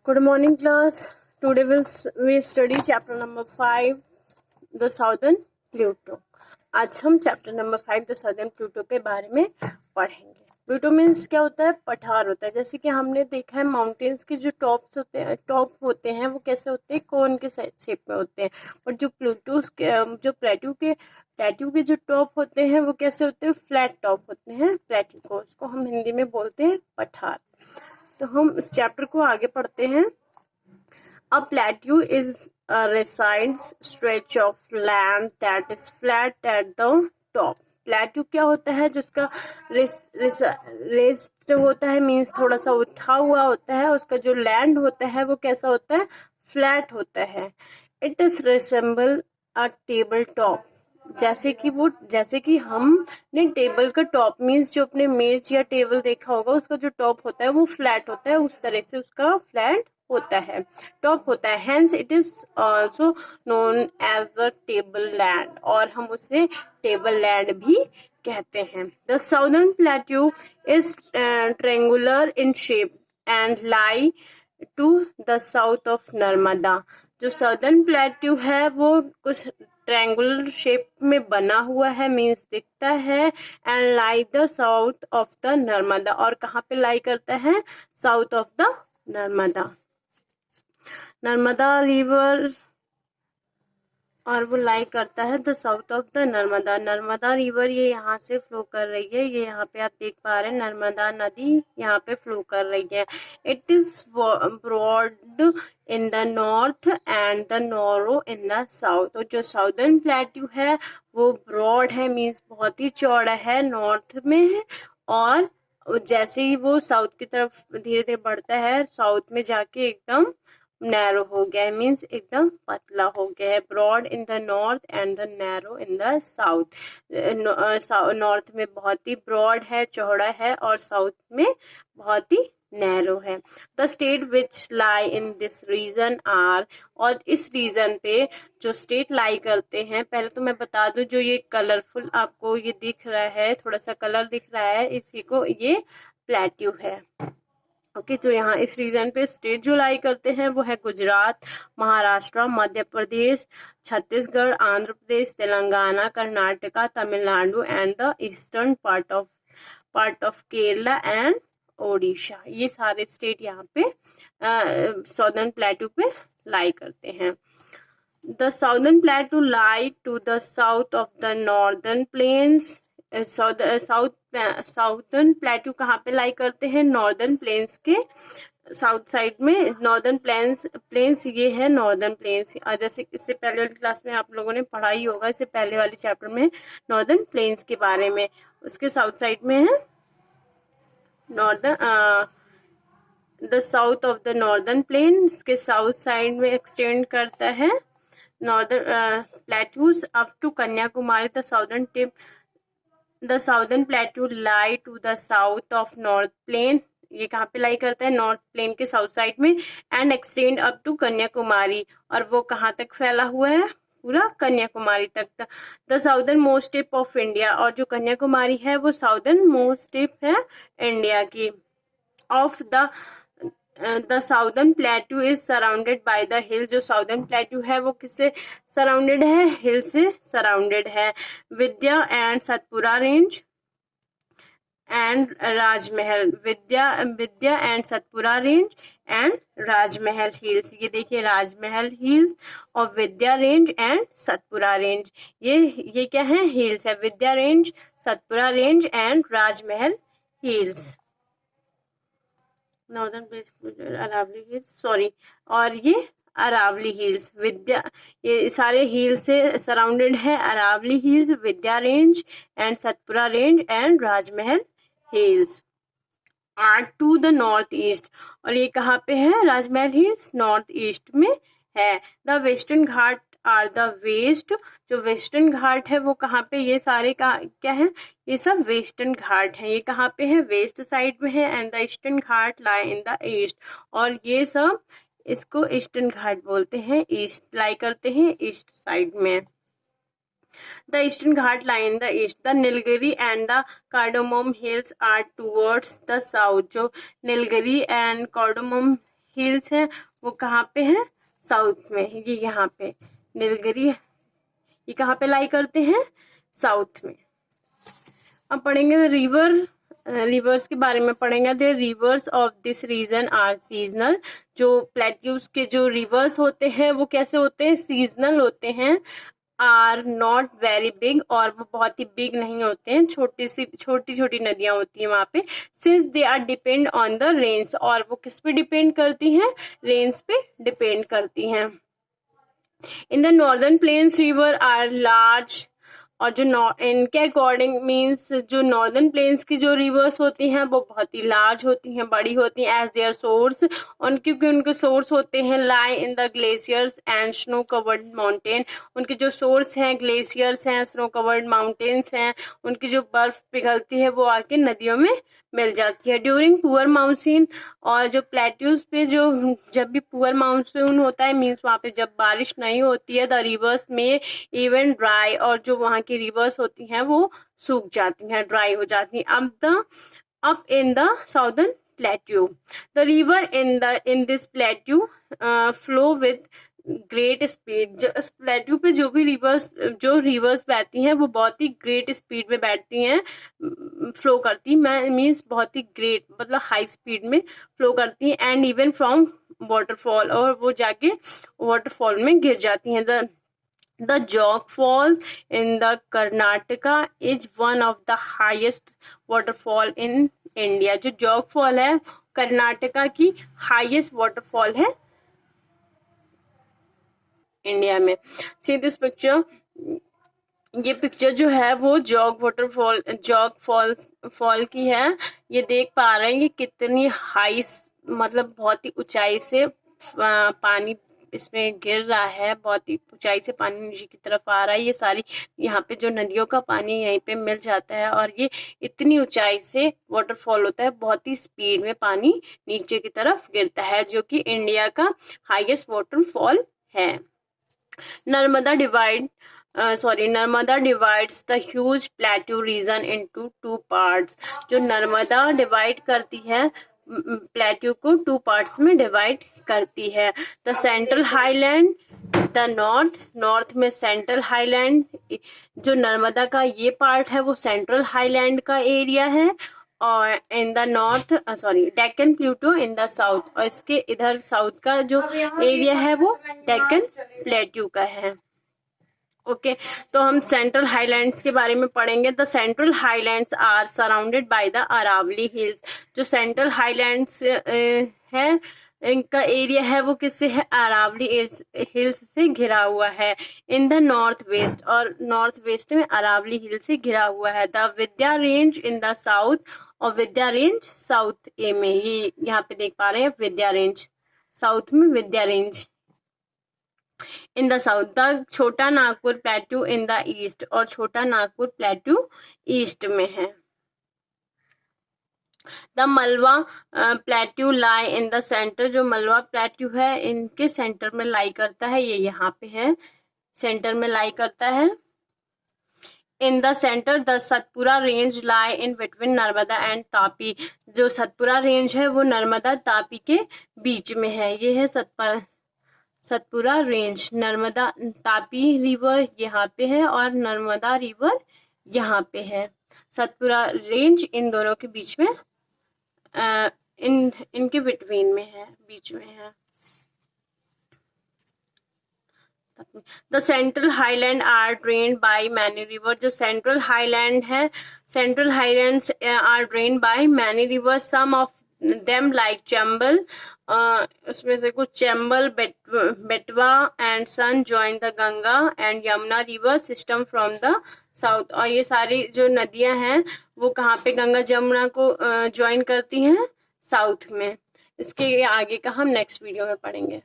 Good morning, class. Today we study chapter number 5, the Southern Pluto. आज हम chapter number 5 the southern Pluto के बारे में पढ़ेंगे. प्लूटो मीन्स क्या होता है? पठार होता है. जैसे कि हमने देखा है माउंटेन्स के जो टॉप होते हैं वो कैसे होते हैं? कोन के शेप में होते हैं. और जो प्लेट्यू के जो टॉप होते हैं वो कैसे होते हैं? फ्लैट टॉप होते हैं. प्लेट्यू को उसको हम हिंदी में बोलते हैं पठार. तो हम इस चैप्टर को आगे पढ़ते हैं. A plateau is a recessed stretch of land that is flat at the top. Plateau क्या होता है? जिसका रेस्ट होता है, मीन्स थोड़ा सा उठा हुआ होता है. उसका जो लैंड होता है वो कैसा होता है? फ्लैट होता है. It is resemble a table top. जैसे कि हमने टेबल का टॉप मीन्स जो अपने मेज या टेबल देखा होगा उसका जो टॉप होता है वो फ्लैट होता है. उस तरह से उसका फ्लैट होता है, टॉप होता है. Hence it is also known as a table land. और हम उसे टेबल लैंड भी कहते हैं. The southern plateau is triangular in shape and lie to the south of Narmada. जो साउदर्न प्लेट्यू है वो कुछ ट्रायंगुलर शेप में बना हुआ है, मीन्स दिखता है. And lie the south of the Narmada. और कहाँ पे लाई करता है? South of the Narmada river. और वो लाई करता है the south of the Narmada river. ये यहाँ से फ्लो कर रही है. ये यहाँ पे आप देख पा रहे हैं नर्मदा नदी यहाँ पे फ्लो कर रही है. It is broad in the north and the narrow in the south. और जो साउदर्न प्लेट्यू है वो ब्रॉड है, मीन्स बहुत ही चौड़ा है, नॉर्थ में है. और जैसे ही वो साउथ की तरफ धीरे धीरे बढ़ता है, साउथ में जाके एकदम नैरो हो गया है, मीन्स एकदम पतला हो गया है. Broad in the north and the narrow in the south. North में बहुत ही ब्रॉड है, चौड़ा है, और साउथ में बहुत ही नैरो है. The state which lie in this region are. और इस रीजन पे जो स्टेट लाई करते हैं, पहले तो मैं बता दूं, जो ये कलरफुल आपको ये दिख रहा है, थोड़ा सा कलर दिख रहा है, इसी को ये प्लेट्यू है. ओके, तो यहाँ इस रीजन पे स्टेट जो लाई करते हैं वो है Gujarat, Maharashtra, Madhya Pradesh, Chhattisgarh, Andhra Pradesh, Telangana, Karnataka, Tamil Nadu and the eastern part of Kerala and Odisha. ये सारे स्टेट यहाँ पे साउदर्न प्लेट्यू पे लाई करते हैं. The southern plateau lie to the south of the northern plains. Southern plateau कहाँ पे लाई करते हैं? नॉर्दर्न प्लेन्स के साउथ साइड में. नॉर्दर्न प्लेन्स ये है नॉर्दर्न प्लेन्स. जैसे इससे पहले वाली क्लास में आप लोगों ने पढ़ा ही होगा, इससे पहले वाले चैप्टर में नॉर्दर्न प्लेन्स के बारे में. उसके साउथ साइड में है the south of the northern plain. इसके साउथ साइड में एक्सटेंड करता है northern plateaus up to Kanyakumari. The southern plateau lie to the south of north plain. ये कहाँ पे लाई करता है? नॉर्थ प्लेन के साउथ साइड में. And extend up to Kanyakumari. और वो कहाँ तक फैला हुआ है? पूरा कन्याकुमारी तक. The southern most tip of India. और जो कन्याकुमारी है वो साउदर्न मोस्ट टिप है इंडिया की. Of the southern plateau is surrounded by the हिल. जो साउदर्न प्लेट्यू है वो किससे सराउंडेड है? हिल से सराउंडेड है. Vindhya and Satpura range and Rajmahal. Vindhya and Satpura range and Rajmahal hills. ये देखिए राजमहल हिल्स और Vindhya range and Satpura range. ये क्या है? हिल्स है. Vindhya range, Satpura range and Rajmahal hills. Northern place Aravalli hills, sorry, और ये अरावली हिल्स. ये सारे हिल्स से सराउंडेड है. Aravalli hills, Vindhya range and Satpura range and Rajmahal hills are to the north east. और ये कहाँ पे है? राजमहल हिल्स नॉर्थ ईस्ट में है. The western Ghat are the west. जो वेस्टर्न घाट है वो कहाँ पे? ये सारे क्या है? ये सब वेस्टर्न घाट है. ये कहाँ पे है? वेस्ट साइड में है. And the eastern ghat lie in the east. और ये सब इसको ईस्टर्न घाट बोलते हैं. ईस्ट लाई करते हैं ईस्ट साइड में. The eastern ghat lie in the east. The Nilgiri and the cardamom hills are towards the south. जो नीलगिरी एंड कार्डामोम हिल्स हैं वो कहाँ पे हैं, साउथ में। ये यहाँ पे नीलगिरी, ये कहाँ पे लाई करते हैं, साउथ में। अब पढ़ेंगे रिवर्स के बारे में पढ़ेंगे। The rivers of this region are seasonal. जो प्लेट्यूज के जो रिवर्स होते हैं वो कैसे होते हैं, सीजनल होते हैं। आर नॉट वेरी बिग, और वो बहुत ही बिग नहीं होते हैं, छोटी छोटी नदियां होती हैं वहां पे। Since they are depend on the rains, और वो किस पे डिपेंड करती हैं, रेन्स पे डिपेंड करती हैं। In the northern plains river are large, और जो इनके अकॉर्डिंग मीन्स जो नॉर्दर्न प्लेन्स की जो रिवर्स होती हैं वो बहुत ही लार्ज होती हैं, बड़ी होती हैं। एज देयर सोर्स, क्योंकि उनके सोर्स होते हैं lie in the glaciers and snow covered mountain. उनके जो सोर्स हैं ग्लेशियर्स हैं, स्नो कवर्ड माउंटेन्स हैं, उनकी जो बर्फ पिघलती है वो आके नदियों में मिल जाती है। ड्यूरिंग पुअर मानसून, और जो प्लेट्यूज पे जो जब भी पुअर मानसून होता है मीन्स वहाँ पे जब बारिश नहीं होती है, द रिवर्स में इवन ड्राई, और जो वहाँ की रिवर्स होती हैं वो सूख जाती हैं, ड्राई हो जाती हैं। Up in the southern plateau, the river in this plateau flow with great speed. जो इस प्लेट्यू पे जो रिवर्स बहती हैं वो बहुत ही ग्रेट स्पीड में बैठती हैं, फ्लो करती मीन्स बहुत ही ग्रेट मतलब हाई स्पीड में फ्लो करती हैं। एंड इवन फ्रॉम वाटरफॉल, और वो जाके वाटरफॉल में गिर जाती हैं। The Jog Falls in the Karnataka is one of the highest waterfall in India. जो जॉग फॉल है कर्नाटका की हाईएस्ट वाटरफॉल है इंडिया में। सी दिस पिक्चर, ये पिक्चर जो है वो जॉग फॉल की है। ये देख पा रहे हैं ये कितनी हाई मतलब बहुत ही ऊंचाई से पानी इसमें गिर रहा है, बहुत ही ऊंचाई से पानी नीचे की तरफ आ रहा है। ये सारी यहाँ पे जो नदियों का पानी यहीं पे मिल जाता है, और ये इतनी ऊंचाई से वाटरफॉल होता है, बहुत ही स्पीड में पानी नीचे की तरफ गिरता है, जो कि इंडिया का हाईएस्ट वाटरफॉल है। Narmada divides the huge plateau region into 2 parts. जो नर्मदा डिवाइड करती है प्लेट्यू को 2 पार्ट्स में डिवाइड करती है। The central highland, the north में सेंट्रल हाईलैंड, जो नर्मदा का ये पार्ट है वो सेंट्रल हाईलैंड का एरिया है, और इन the north Deccan प्लेटू in the south, और इसके इधर साउथ का जो एरिया है वो डेक्कन प्लेट्यू का है। ओके तो हम सेंट्रल हाईलैंड्स के बारे में पढ़ेंगे। The central highlands are surrounded by the Aravalli hills. जो सेंट्रल हाईलैंड्स है इनका एरिया है वो किससे है, अरावली हिल्स से घिरा हुआ है। इन द नॉर्थ वेस्ट, और नॉर्थ वेस्ट में अरावली हिल से घिरा हुआ है। The Vidya range in the south, और विद्या रेंज साउथ ए में, ये यहाँ पे देख पा रहे हैं विद्या रेंज, साउथ में Vindhya range. In the south the Chota Nagpur plateau in the east, और छोटा नागपुर प्लेट्यू ईस्ट में है। The Malwa plateau lie in the centre. जो मलवा प्लेट्यू है इनके सेंटर में लाई करता है, ये यहाँ पे है, सेंटर में लाई करता है। इन the centre the Satpura range lie in between Narmada and Tapi. जो सतपुरा रेंज है वो नर्मदा तापी के बीच में है। ये है सतपुरा रेंज। नर्मदा तापी रिवर यहाँ पे है और नर्मदा रिवर यहाँ पे है। सतपुरा रेंज इन दोनों के बीच में इनके बिटवीन में है, बीच में है। The central highland are drained by many river. जो सेंट्रल हाईलैंड है, central highlands are drained by many river. Some of them like Chambal, उसमें से कुछ Chambal, Betwa and Son join the Ganga and Yamuna river system from the south. और ये सारी जो नदियां हैं वो कहाँ पे गंगा जमुना को ज्वाइन करती हैं, साउथ में। इसके आगे का हम नेक्स्ट वीडियो में पढ़ेंगे।